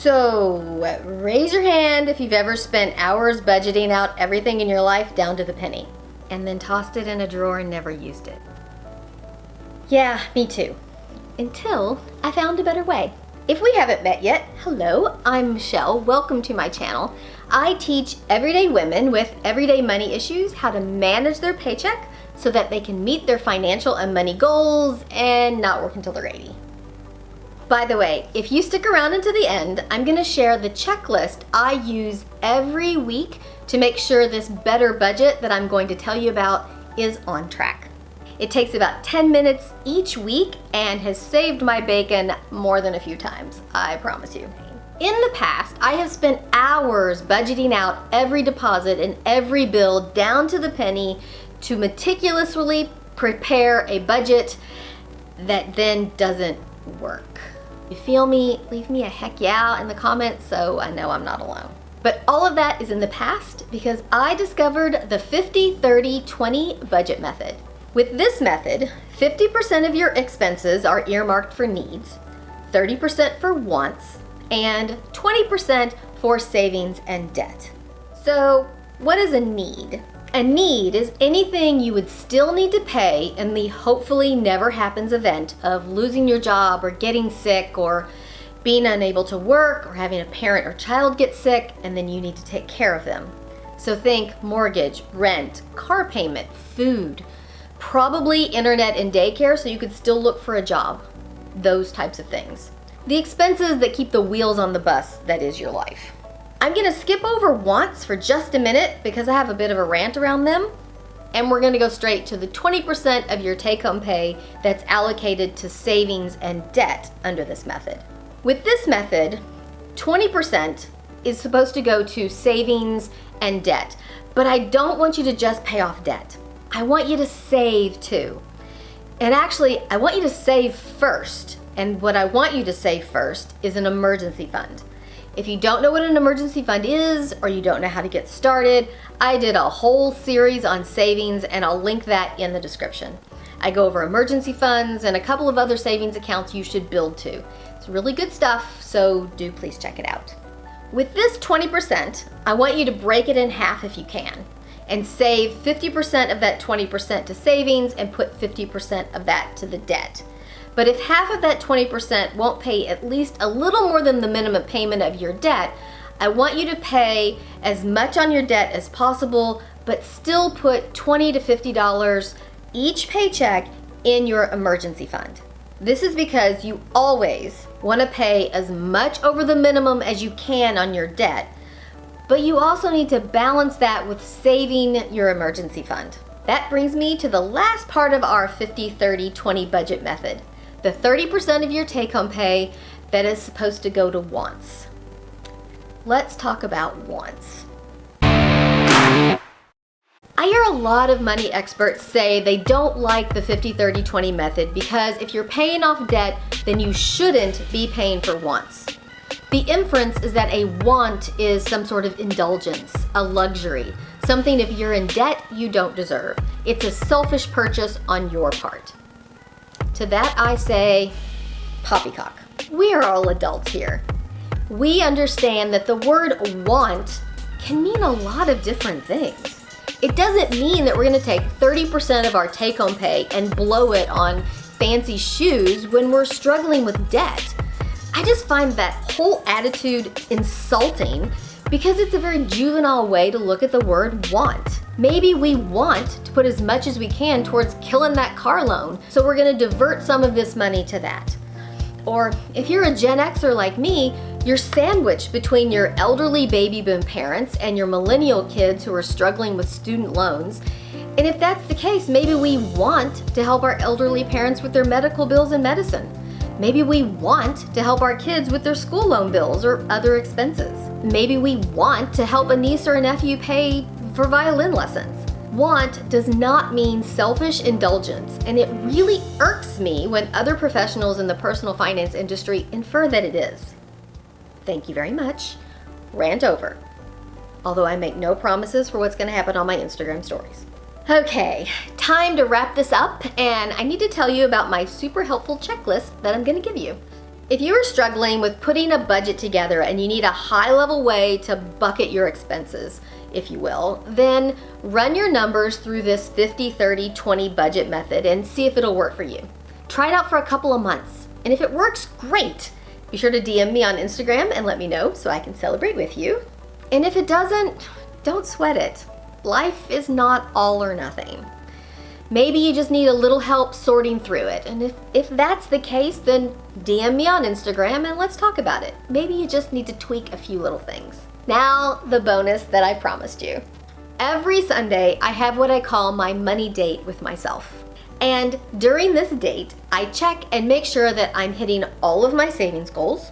So, raise your hand if you've ever spent hours budgeting out everything in your life down to the penny, and then tossed it in a drawer and never used it. Yeah, me too. Until I found a better way. If we haven't met yet, hello, I'm Michelle. Welcome to my channel. I teach everyday women with everyday money issues how to manage their paycheck so that they can meet their financial and money goals and not work until they're 80. By the way, if you stick around until the end, I'm gonna share the checklist I use every week to make sure this better budget that I'm going to tell you about is on track. It takes about 10 minutes each week and has saved my bacon more than a few times, I promise you. In the past, I have spent hours budgeting out every deposit and every bill down to the penny to meticulously prepare a budget that then doesn't work. You feel me? Leave me a heck yeah in the comments so I know I'm not alone. But all of that is in the past because I discovered the 50-30-20 budget method. With this method, 50% of your expenses are earmarked for needs, 30% for wants, and 20% for savings and debt. So, what is a need? A need is anything you would still need to pay in the hopefully never happens event of losing your job or getting sick or being unable to work or having a parent or child get sick and then you need to take care of them. So think mortgage, rent, car payment, food, probably internet and daycare so you could still look for a job. Those types of things. The expenses that keep the wheels on the bus that is your life. I'm gonna skip over wants for just a minute because I have a bit of a rant around them, and we're gonna go straight to the 20% of your take-home pay that's allocated to savings and debt under this method. With this method, 20% is supposed to go to savings and debt, but I don't want you to just pay off debt. I want you to save too. And actually, I want you to save first, and what I want you to save first is an emergency fund. If you don't know what an emergency fund is, or you don't know how to get started, I did a whole series on savings and I'll link that in the description. I go over emergency funds and a couple of other savings accounts you should build to. It's really good stuff, so do please check it out. With this 20%, I want you to break it in half if you can, and save 50% of that 20% to savings and put 50% of that to the debt. But if half of that 20% won't pay at least a little more than the minimum payment of your debt, I want you to pay as much on your debt as possible, but still put $20 to $50 each paycheck in your emergency fund. This is because you always want to pay as much over the minimum as you can on your debt, but you also need to balance that with saving your emergency fund. That brings me to the last part of our 50-30-20 budget method. The 30% of your take-home pay that is supposed to go to wants. Let's talk about wants. I hear a lot of money experts say they don't like the 50-30-20 method because if you're paying off debt, then you shouldn't be paying for wants. The inference is that a want is some sort of indulgence, a luxury, something if you're in debt you don't deserve. It's a selfish purchase on your part. To that I say, poppycock. We are all adults here. We understand that the word want can mean a lot of different things. It doesn't mean that we're gonna take 30% of our take-home pay and blow it on fancy shoes when we're struggling with debt. I just find that whole attitude insulting because it's a very juvenile way to look at the word want. Maybe we want to put as much as we can towards killing that car loan, so we're gonna divert some of this money to that. Or if you're a Gen Xer like me, you're sandwiched between your elderly baby boom parents and your millennial kids who are struggling with student loans. And if that's the case, maybe we want to help our elderly parents with their medical bills and medicine. Maybe we want to help our kids with their school loan bills or other expenses. Maybe we want to help a niece or a nephew pay for violin lessons. Want does not mean selfish indulgence, and it really irks me when other professionals in the personal finance industry infer that it is. Thank you very much. Rant over. Although I make no promises for what's gonna happen on my Instagram stories. Okay, time to wrap this up, and I need to tell you about my super helpful checklist that I'm gonna give you. If you are struggling with putting a budget together and you need a high-level way to bucket your expenses, if you will, then run your numbers through this 50-30-20 budget method and see if it'll work for you. Try it out for a couple of months, and if it works, great. Be sure to DM me on Instagram and let me know so I can celebrate with you. And if it doesn't, don't sweat it. Life is not all or nothing. Maybe you just need a little help sorting through it. And if that's the case, then DM me on Instagram and let's talk about it. Maybe you just need to tweak a few little things. Now, the bonus that I promised you. Every Sunday, I have what I call my money date with myself. And during this date, I check and make sure that I'm hitting all of my savings goals,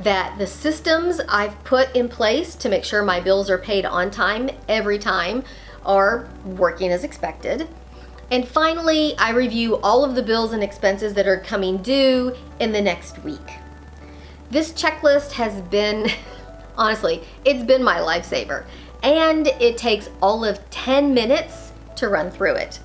that the systems I've put in place to make sure my bills are paid on time every time are working as expected. And finally, I review all of the bills and expenses that are coming due in the next week. This checklist has been, honestly, it's been my lifesaver. And it takes all of 10 minutes to run through it.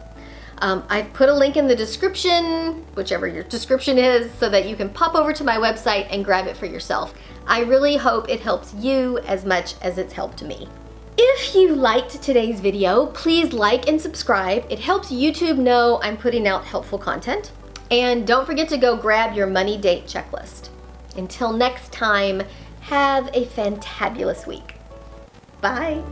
I've put a link in the description, whichever your description is, so that you can pop over to my website and grab it for yourself. I really hope it helps you as much as it's helped me. If you liked today's video, please like and subscribe. It helps YouTube know I'm putting out helpful content. And don't forget to go grab your money date checklist. Until next time, have a fantabulous week. Bye.